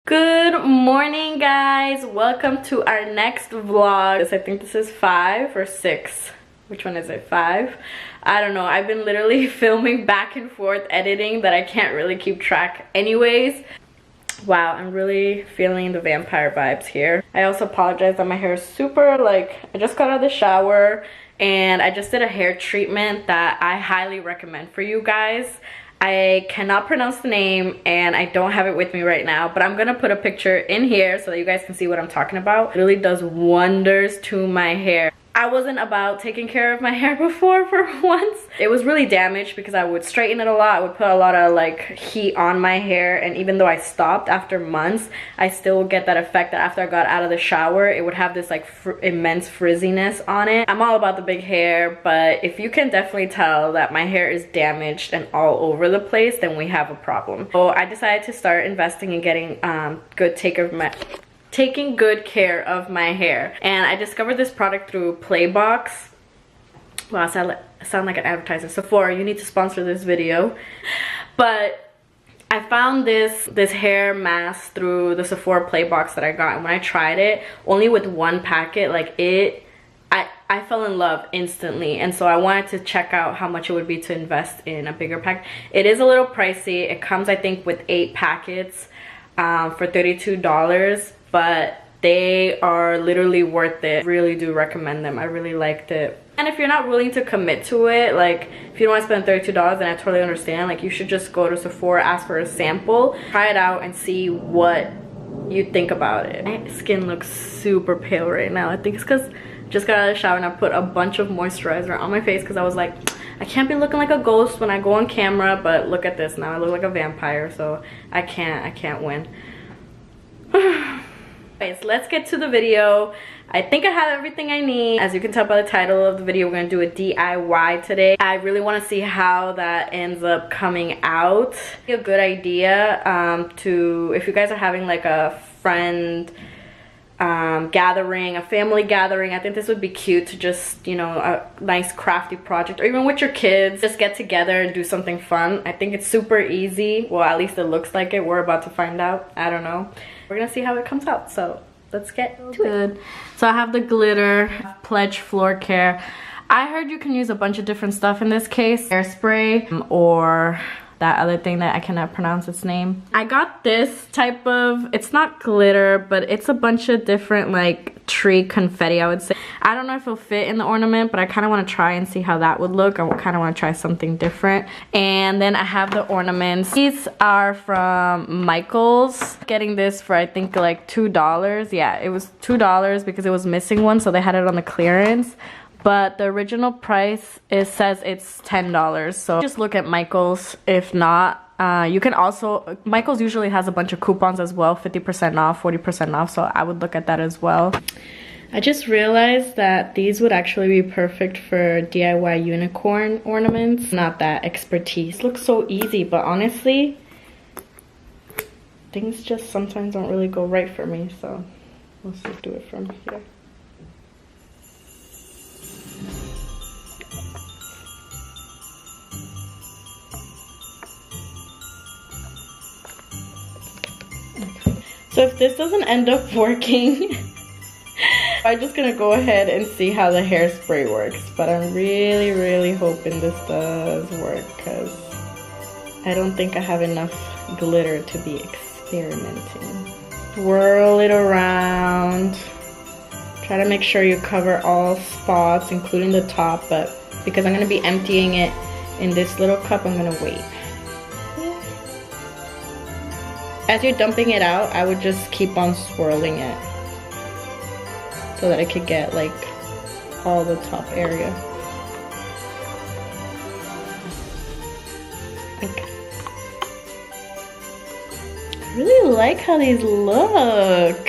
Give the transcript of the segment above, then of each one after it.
Good morning, guys. Welcome to our next vlog. I think this is 5 or 6. Which one is it? 5? I don't know. I've been literally filming back and forth editing that I can't really keep track anyways. Wow, I'm really feeling the vampire vibes here. I also apologize that my hair is super I just got out of the shower and I just did a hair treatment that I highly recommend for you guys. I cannot pronounce the name and I don't have it with me right now, but I'm gonna put a picture in here so that you guys can see what I'm talking about. It really does wonders to my hair. I wasn't about taking care of my hair before for once. It was really damaged because I would straighten it a lot. I would put a lot of heat on my hair, and even though I stopped after months, I still would get that effect that after I got out of the shower, it would have this immense frizziness on it. I'm all about the big hair, but if you can definitely tell that my hair is damaged and all over the place, then we have a problem. So I decided to start investing in getting taking good care of my hair, and I discovered this product through Playbox. Wow, I sound like an advertiser. Sephora, you need to sponsor this video. But I found this hair mask through the Sephora Playbox that I got, and when I tried it only with one packet, I fell in love instantly, and so I wanted to check out how much it would be to invest in a bigger pack. It is a little pricey. It comes, I think, with 8 packets for $32, but they are literally worth it. Really do recommend them. I really liked it. And if you're not willing to commit to it, if you don't want to spend $32, then I totally understand. You should just go to Sephora, ask for a sample, try it out, and see what you think about it. My skin looks super pale right now. I think it's because I just got out of the shower and I put a bunch of moisturizer on my face because I was like, I can't be looking like a ghost when I go on camera, but look at this now. I look like a vampire, so I can't win. Okay, so let's get to the video. I think I have everything I need. As you can tell by the title of the video, we're gonna do a DIY today. I really want to see how that ends up coming out. A good idea if you guys are having a friend gathering, a family gathering. I think this would be cute to just, a nice crafty project, or even with your kids, just get together and do something fun. I think it's super easy. Well, at least it looks like it. We're about to find out. I don't know. We're gonna see how it comes out, so let's get to it. So I have the glitter Pledge Floor Care. I heard you can use a bunch of different stuff in this case. Hairspray or that other thing that I cannot pronounce its name. I got this type of, it's not glitter, but it's a bunch of different tree confetti, I would say. I don't know if it'll fit in the ornament, but I kind of want to try and see how that would look. I kind of want to try something different. And then I have the ornaments. These are from Michael's. Getting this for I think $2. Yeah, it was $2 because it was missing one, so they had it on the clearance. But the original price, it says it's $10. So just look at Michael's. If not, you can also, Michael's usually has a bunch of coupons as well, 50% off, 40% off. So I would look at that as well. I just realized that these would actually be perfect for DIY unicorn ornaments. Not that expertise. Looks so easy, but honestly, things just sometimes don't really go right for me. So let's just do it from here. So if this doesn't end up working, I'm just gonna go ahead and see how the hairspray works. But I'm really hoping this does work because I don't think I have enough glitter to be experimenting. Swirl it around. Try to make sure you cover all spots, including the top, but because I'm gonna be emptying it in this little cup, I'm gonna wait. As you're dumping it out, I would just keep on swirling it so that I could get all the top area. Okay. I really like how these look.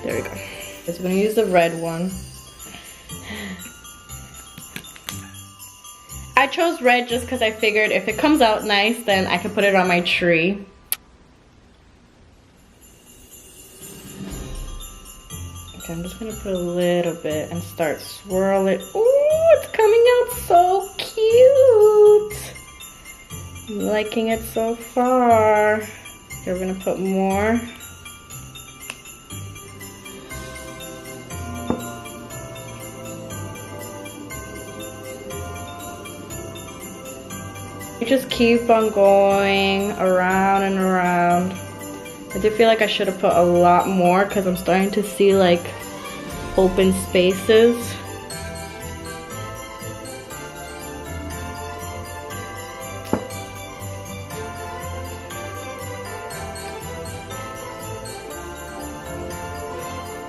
There we go. So I'm gonna use the red one. I chose red just because I figured if it comes out nice, then I can put it on my tree. Okay, I'm just gonna put a little bit and start swirling. Ooh, it's coming out so cute. I'm liking it so far. We're gonna put more. You just keep on going around and around. I do feel like I should have put a lot more because I'm starting to see like open spaces.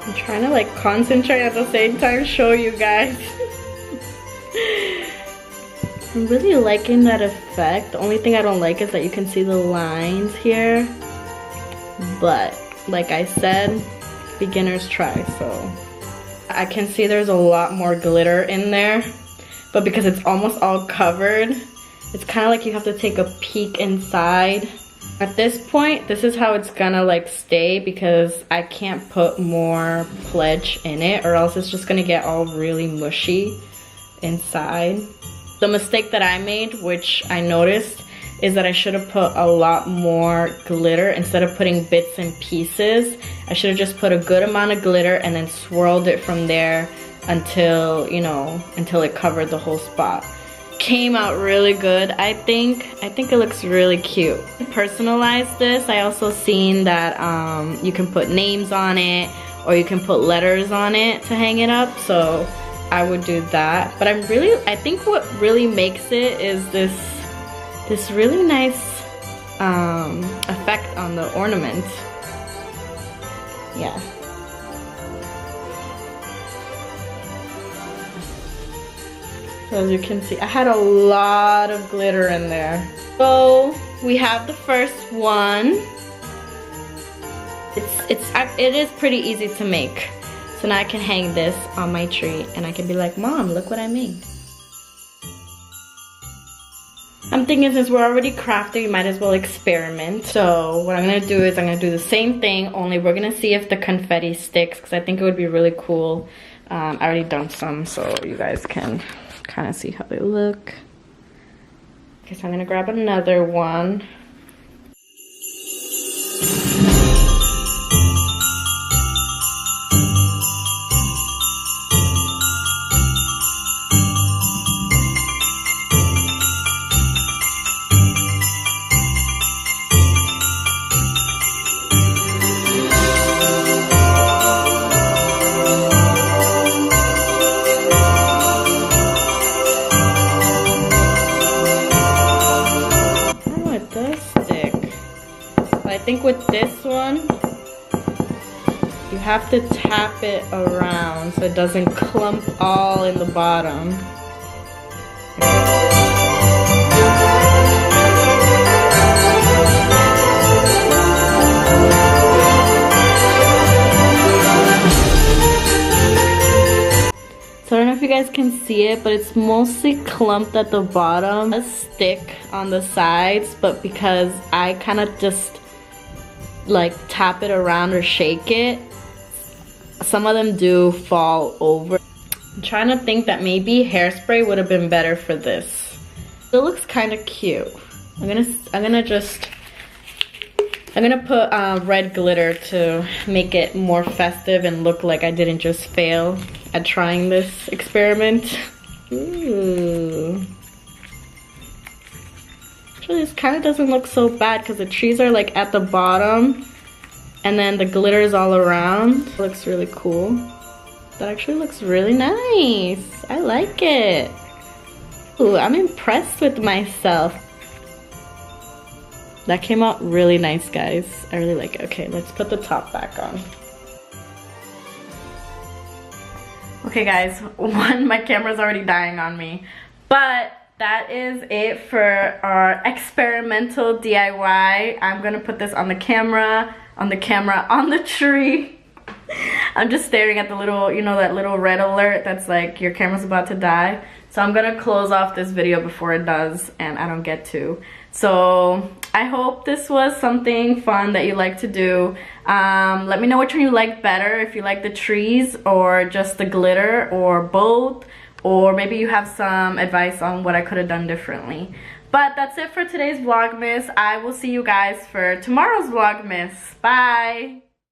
I'm trying to like concentrate at the same time, show you guys. I'm really liking that effect. The only thing I don't like is that you can see the lines here. But like I said, beginners try, so. I can see there's a lot more glitter in there. But because it's almost all covered, it's kind of like you have to take a peek inside. At this point, this is how it's gonna like stay because I can't put more pledge in it or else it's just gonna get all really mushy inside. The mistake that I made, which I noticed, is that I should have put a lot more glitter instead of putting bits and pieces. I should have just put a good amount of glitter and then swirled it from there until, you know, until it covered the whole spot. Came out really good, I think. I think it looks really cute. To personalize this, I also seen that you can put names on it or you can put letters on it to hang it up, so I would do that. But I think what really makes it is this really nice effect on the ornament. Yeah. So as you can see, I had a lot of glitter in there. So we have the first one. It is pretty easy to make. So now I can hang this on my tree and I can be like, Mom, look what I made. I'm thinking since we're already crafting, we might as well experiment. So what I'm gonna do is I'm gonna do the same thing, only we're gonna see if the confetti sticks because I think it would be really cool. I already dumped some so you guys can kind of see how they look. Okay, so I'm gonna grab another one. I think with this one, you have to tap it around so it doesn't clump all in the bottom. So I don't know if you guys can see it, but it's mostly clumped at the bottom. It does stick on the sides, but because I kind of just like tap it around or shake it, some of them do fall over. I'm trying to think that maybe hairspray would have been better for this. It looks kind of cute. I'm gonna put red glitter to make it more festive and look like I didn't just fail at trying this experiment. Ooh. Actually, this kind of doesn't look so bad because the trees are like at the bottom and then the glitter is all around. It looks really cool. That actually looks really nice. I like it. Ooh, I'm impressed with myself. That came out really nice, guys. I really like it. Okay, let's put the top back on. Okay, guys, one, my camera's already dying on me, but that is it for our experimental DIY. I'm gonna put this on the camera, on the tree. I'm just staring at the little, you know, that little red alert that's like your camera's about to die. So I'm gonna close off this video before it does and I don't get to. So I hope this was something fun that you like to do. Let me know which one you like better, if you like the trees or just the glitter or both, or maybe you have some advice on what I could have done differently. But that's it for today's Vlogmas. I will see you guys for tomorrow's Vlogmas. Bye!